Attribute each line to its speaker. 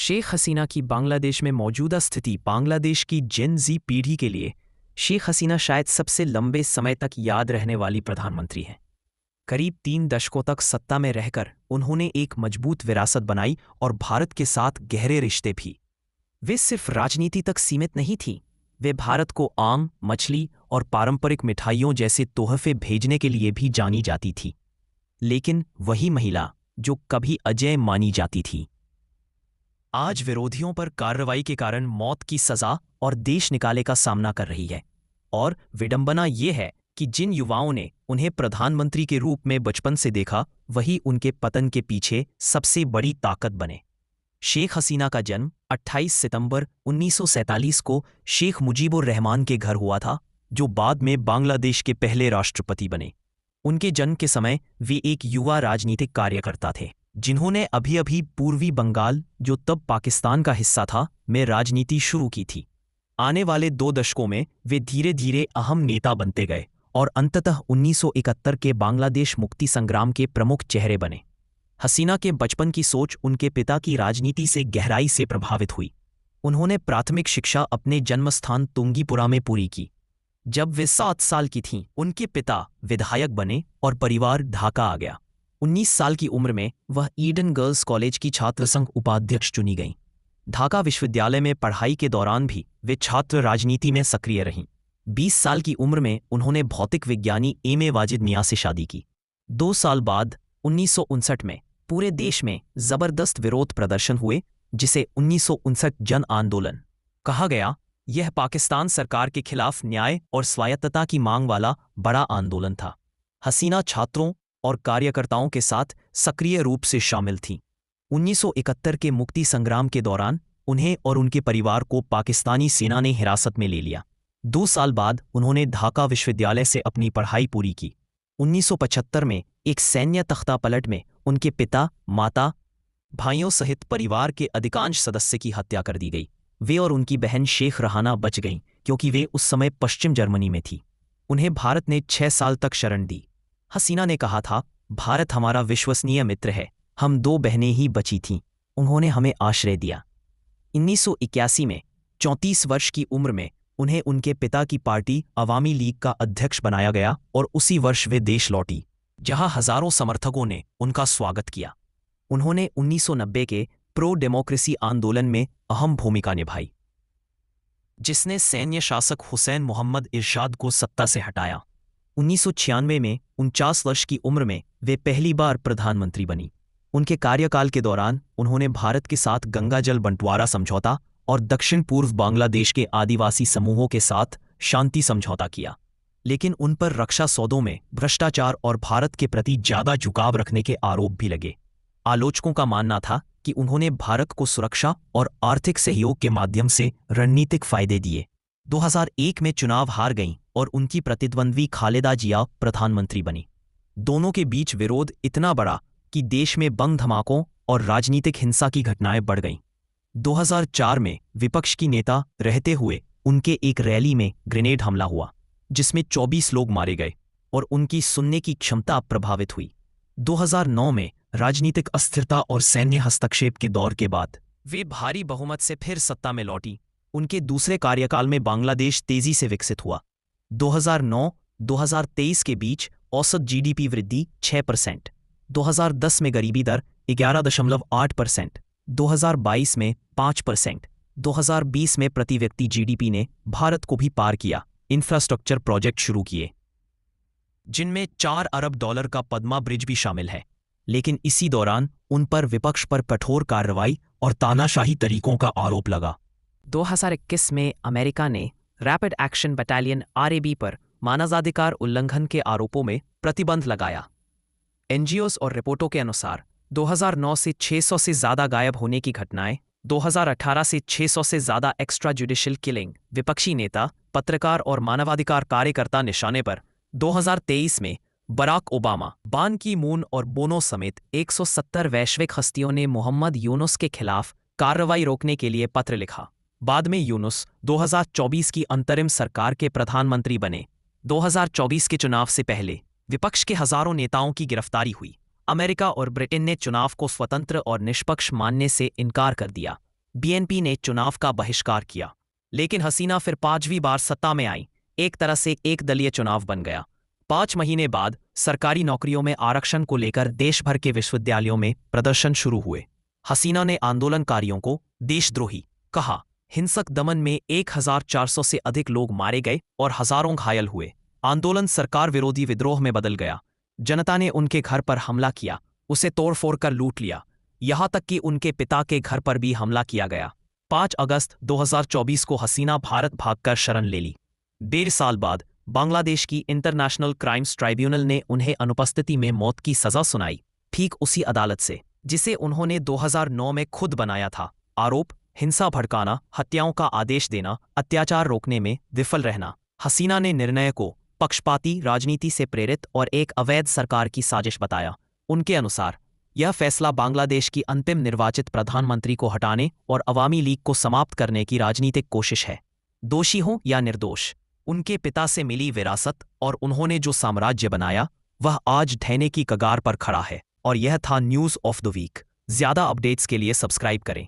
Speaker 1: शेख हसीना की बांग्लादेश में मौजूदा स्थिति। बांग्लादेश की जेन जी पीढ़ी के लिए शेख हसीना शायद सबसे लंबे समय तक याद रहने वाली प्रधानमंत्री हैं। करीब 3 दशकों तक सत्ता में रहकर उन्होंने एक मजबूत विरासत बनाई और भारत के साथ गहरे रिश्ते भी। वे सिर्फ राजनीति तक सीमित नहीं थीं, वे भारत को आम, मछली और पारंपरिक मिठाइयों जैसे तोहफे भेजने के लिए भी जानी जाती थी। लेकिन वही महिला जो कभी अजेय मानी जाती थी, आज विरोधियों पर कार्रवाई के कारण मौत की सजा और देश निकाले का सामना कर रही है। और विडंबना ये है कि जिन युवाओं ने उन्हें प्रधानमंत्री के रूप में बचपन से देखा, वही उनके पतन के पीछे सबसे बड़ी ताकत बने। शेख हसीना का जन्म 28 सितंबर 1947 को शेख मुजीबुर रहमान के घर हुआ था, जो बाद में बांग्लादेश के पहले राष्ट्रपति बने। उनके जन्म के समय वे एक युवा राजनीतिक कार्यकर्ता थे, जिन्होंने अभी अभी पूर्वी बंगाल, जो तब पाकिस्तान का हिस्सा था, में राजनीति शुरू की थी। आने वाले 2 दशकों में वे धीरे धीरे अहम नेता बनते गए और अंततः 1971 के बांग्लादेश मुक्ति संग्राम के प्रमुख चेहरे बने। हसीना के बचपन की सोच उनके पिता की राजनीति से गहराई से प्रभावित हुई। उन्होंने प्राथमिक शिक्षा अपने जन्मस्थान तुंगीपुरा में पूरी की। जब वे 7 साल की थीं, उनके पिता विधायक बने और परिवार ढाका आ गया। 19 साल की उम्र में वह ईडन गर्ल्स कॉलेज की छात्र संघ उपाध्यक्ष चुनी गईं। ढाका विश्वविद्यालय में पढ़ाई के दौरान भी वे छात्र राजनीति में सक्रिय रहीं। 20 साल की उम्र में उन्होंने भौतिक विज्ञानी एम ए वाजिद मियां से शादी की। 2 साल बाद 1959 में पूरे देश में जबरदस्त विरोध प्रदर्शन हुए, जिसे 1959 जन आंदोलन कहा गया। यह पाकिस्तान सरकार के खिलाफ न्याय और स्वायत्तता की मांग वाला बड़ा आंदोलन था। हसीना छात्रों और कार्यकर्ताओं के साथ सक्रिय रूप से शामिल थीं। 1971 के मुक्ति संग्राम के दौरान उन्हें और उनके परिवार को पाकिस्तानी सेना ने हिरासत में ले लिया। 2 साल बाद उन्होंने ढाका विश्वविद्यालय से अपनी पढ़ाई पूरी की। 1975 में एक सैन्य तख्तापलट में उनके पिता, माता, भाइयों सहित परिवार के अधिकांश सदस्य की हत्या कर दी गई। वे और उनकी बहन शेख रहाना बच गईं, क्योंकि वे उस समय पश्चिम जर्मनी में थी। उन्हें भारत ने 6 साल तक शरण दी। हसीना ने कहा था, भारत हमारा विश्वसनीय मित्र है, हम 2 बहनें ही बची थीं, उन्होंने हमें आश्रय दिया। 1981 में 34 वर्ष की उम्र में उन्हें उनके पिता की पार्टी अवामी लीग का अध्यक्ष बनाया गया और उसी वर्ष वे देश लौटी, जहां हजारों समर्थकों ने उनका स्वागत किया। उन्होंने 1990 के प्रो डेमोक्रेसी आंदोलन में अहम भूमिका निभाई, जिसने सैन्य शासक हुसैन मोहम्मद इरशाद को सत्ता से हटाया। 1996 में 49 वर्ष की उम्र में वे पहली बार प्रधानमंत्री बनी। उनके कार्यकाल के दौरान उन्होंने भारत के साथ गंगा जल बंटवारा समझौता और दक्षिण पूर्व बांग्लादेश के आदिवासी समूहों के साथ शांति समझौता किया, लेकिन उन पर रक्षा सौदों में भ्रष्टाचार और भारत के प्रति ज्यादा झुकाव रखने के आरोप भी लगे। आलोचकों का मानना था कि उन्होंने भारत को सुरक्षा और आर्थिक सहयोग के माध्यम से रणनीतिक फायदे दिए। 2001 में चुनाव हार गईं और उनकी प्रतिद्वंद्वी खालेदा जिया प्रधानमंत्री बनी। दोनों के बीच विरोध इतना बड़ा कि देश में बम धमाकों और राजनीतिक हिंसा की घटनाएं बढ़ गईं। 2004 में विपक्ष की नेता रहते हुए उनके एक रैली में ग्रेनेड हमला हुआ, जिसमें 24 लोग मारे गए और उनकी सुनने की क्षमता प्रभावित हुई। 2009 में राजनीतिक अस्थिरता और सैन्य हस्तक्षेप के दौर के बाद वे भारी बहुमत से फिर सत्ता में लौटी। उनके दूसरे कार्यकाल में बांग्लादेश तेजी से विकसित हुआ। 2009-2023 के बीच औसत जीडीपी वृद्धि 6%, 2010 में गरीबी दर 11.8%, 2022 में 5%, 2020 में प्रति व्यक्ति जीडीपी ने भारत को भी पार किया। इंफ्रास्ट्रक्चर प्रोजेक्ट शुरू किए, जिनमें $4 अरब का पद्मा ब्रिज भी शामिल है। लेकिन इसी दौरान उन पर विपक्ष पर कठोर कार्रवाई और तानाशाही तरीकों का आरोप लगा। 2021 में अमेरिका ने रैपिड एक्शन बटालियन आरएबी पर मानवाधिकार उल्लंघन के आरोपों में प्रतिबंध लगाया। एनजीओज और रिपोर्टों के अनुसार 2009 से 600 से ज्यादा गायब होने की घटनाएं, 2018 से 600 से ज्यादा एक्स्ट्रा जुडिशियल किलिंग, विपक्षी नेता, पत्रकार और मानवाधिकार कार्यकर्ता निशाने पर। 2023 में बराक ओबामा, बान की मून और बोनो समेत 170 वैश्विक हस्तियों ने मोहम्मद यूनुस के खिलाफ कार्रवाई रोकने के लिए पत्र लिखा। बाद में यूनुस 2024 की अंतरिम सरकार के प्रधानमंत्री बने। 2024 के चुनाव से पहले विपक्ष के हजारों नेताओं की गिरफ्तारी हुई। अमेरिका और ब्रिटेन ने चुनाव को स्वतंत्र और निष्पक्ष मानने से इनकार कर दिया। बीएनपी ने चुनाव का बहिष्कार किया, लेकिन हसीना फिर 5वीं बार सत्ता में आई। एक तरह से एक दलीय चुनाव बन गया। 5 महीने बाद सरकारी नौकरियों में आरक्षण को लेकर देश भर के विश्वविद्यालयों में प्रदर्शन शुरू हुए। हसीना ने आंदोलनकारियों को देशद्रोही कहा। हिंसक दमन में 1400 से अधिक लोग मारे गए और हजारों घायल हुए। आंदोलन सरकार विरोधी विद्रोह में बदल गया। जनता ने उनके घर पर हमला किया, उसे तोड़फोड़ कर लूट लिया। यहां तक कि उनके पिता के घर पर भी हमला किया गया। 5 अगस्त 2024 को हसीना भारत भागकर शरण ले ली। 1.5 साल बाद बांग्लादेश की इंटरनेशनल क्राइम्स ट्राइब्यूनल ने उन्हें अनुपस्थिति में मौत की सजा सुनाई, ठीक उसी अदालत से जिसे उन्होंने 2009 में खुद बनाया था। आरोप: हिंसा भड़काना, हत्याओं का आदेश देना, अत्याचार रोकने में विफल रहना। हसीना ने निर्णय को पक्षपाती, राजनीति से प्रेरित और एक अवैध सरकार की साजिश बताया। उनके अनुसार यह फैसला बांग्लादेश की अंतिम निर्वाचित प्रधानमंत्री को हटाने और अवामी लीग को समाप्त करने की राजनीतिक कोशिश है। दोषी हो या निर्दोष, उनके पिता से मिली विरासत और उन्होंने जो साम्राज्य बनाया वह आज ढहने की कगार पर खड़ा है। और यह था न्यूज़ ऑफ द वीक। ज्यादा अपडेट्स के लिए सब्सक्राइब करें।